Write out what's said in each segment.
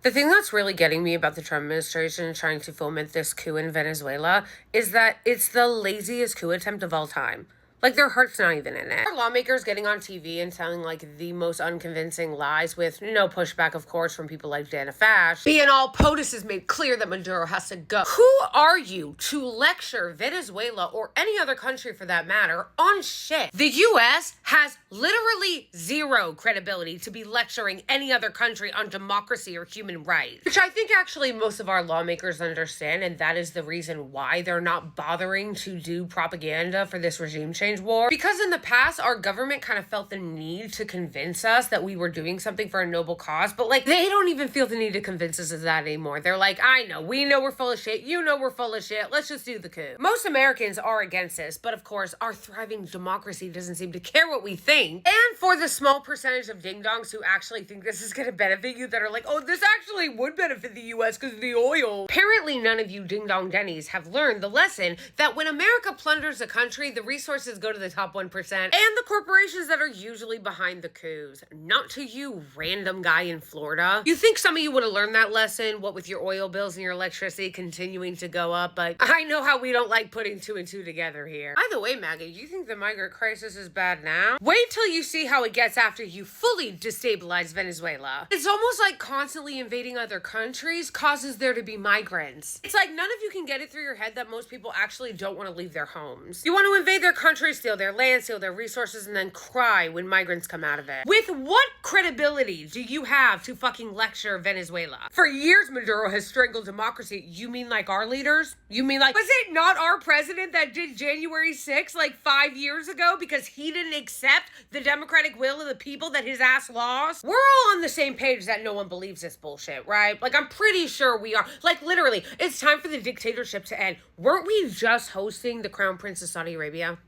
The thing that's really getting me about the Trump administration trying to foment this coup in Venezuela is that it's the laziest coup attempt of all time. Like, their heart's not even in it. Our lawmakers getting on TV and telling, like, the most unconvincing lies with no pushback, of course, from people like Dana Fash. Being all POTUS has made clear that Maduro has to go. Who are you to lecture Venezuela, or any other country for that matter, on shit? The U.S. has literally zero credibility to be lecturing any other country on democracy or human rights. Which I think actually most of our lawmakers understand, and that is the reason why they're not bothering to do propaganda for this regime change war. Because in the past, our government kind of felt the need to convince us that we were doing something for a noble cause, but like, they don't even feel the need to convince us of that anymore. They're like, I know, we know we're full of shit, you know we're full of shit, let's just do the coup. Most Americans are against this, but of course, our thriving democracy doesn't seem to care what we think. And for the small percentage of ding-dongs who actually think this is gonna benefit you, that are like, oh, this actually would benefit the US because of the oil. Apparently, none of you ding-dong dennies have learned the lesson that when America plunders a country, the resources go to the top 1% and the corporations that are usually behind the coups, not to you, random guy in Florida. You think some of you would have learned that lesson, what with your oil bills and your electricity continuing to go up, but I know how we don't like putting 2 and 2 together here. By the way, Maggie, you think the migrant crisis is bad now? Wait till you see how it gets after you fully destabilize Venezuela. It's almost like constantly invading other countries causes there to be migrants. It's like none of you can get it through your head that most people actually don't want to leave their homes. You want to invade their country, steal their land, steal their resources, and then cry when migrants come out of it. With what credibility do you have to fucking lecture Venezuela? For years, Maduro has strangled democracy. You mean like our leaders? You mean like, was it not our president that did January 6th like 5 years ago because he didn't accept the democratic will of the people that his ass lost? We're all on the same page that no one believes this bullshit, right? Like, I'm pretty sure we are. Like, literally, it's time for the dictatorship to end. Weren't we just hosting the Crown Prince of Saudi Arabia?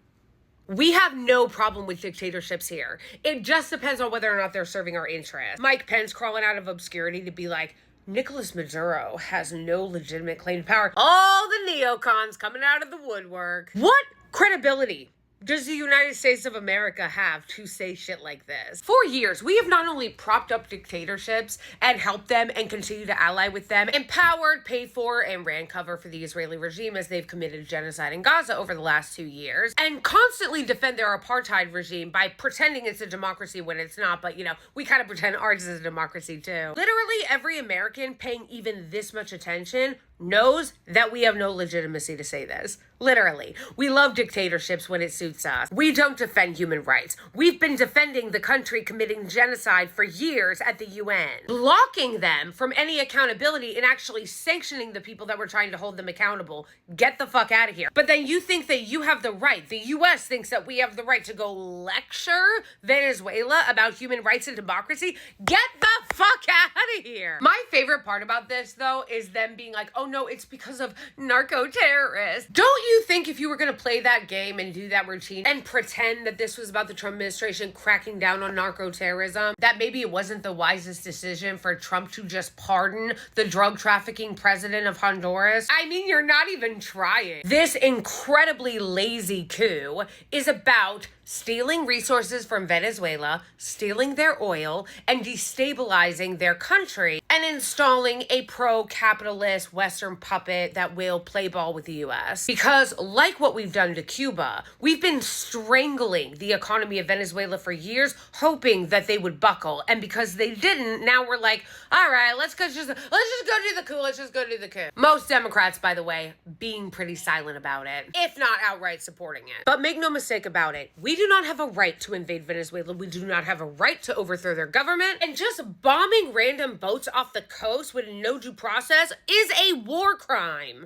We have no problem with dictatorships here. It just depends on whether or not they're serving our interests. Mike Pence crawling out of obscurity to be like, Nicolas Maduro has no legitimate claim to power. All the neocons coming out of the woodwork. What credibility does the United States of America have to say shit like this? For years, we have not only propped up dictatorships and helped them and continue to ally with them, empowered, paid for, and ran cover for the Israeli regime as they've committed genocide in Gaza over the last 2 years, and constantly defend their apartheid regime by pretending it's a democracy when it's not, but you know, we kind of pretend ours is a democracy too. Literally every American paying even this much attention knows that we have no legitimacy to say this. Literally. We love dictatorships when it suits us. We don't defend human rights. We've been defending the country committing genocide for years at the UN, blocking them from any accountability and actually sanctioning the people that were trying to hold them accountable. Get the fuck out of here. But then you think that you have the right, the US thinks that we have the right to go lecture Venezuela about human rights and democracy? Get the fuck out of here. My favorite part about this, though, is them being like, oh no, it's because of narco-terrorists. Don't you think if you were going to play that game and do that routine and pretend that this was about the Trump administration cracking down on narco-terrorism, that maybe it wasn't the wisest decision for Trump to just pardon the drug trafficking president of Honduras? I mean, you're not even trying. This incredibly lazy coup is about stealing resources from Venezuela, stealing their oil, and destabilizing their country, and installing a pro-capitalist Western puppet that will play ball with the US. Because like what we've done to Cuba, we've been strangling the economy of Venezuela for years, hoping that they would buckle. And because they didn't, now we're like, all right, let's just go do the coup. Let's just go do the coup. Most Democrats, by the way, being pretty silent about it, if not outright supporting it. But make no mistake about it, we do not have a right to invade Venezuela. We do not have a right to overthrow their government. And just bombing random boats off the coast with no due process is a war crime.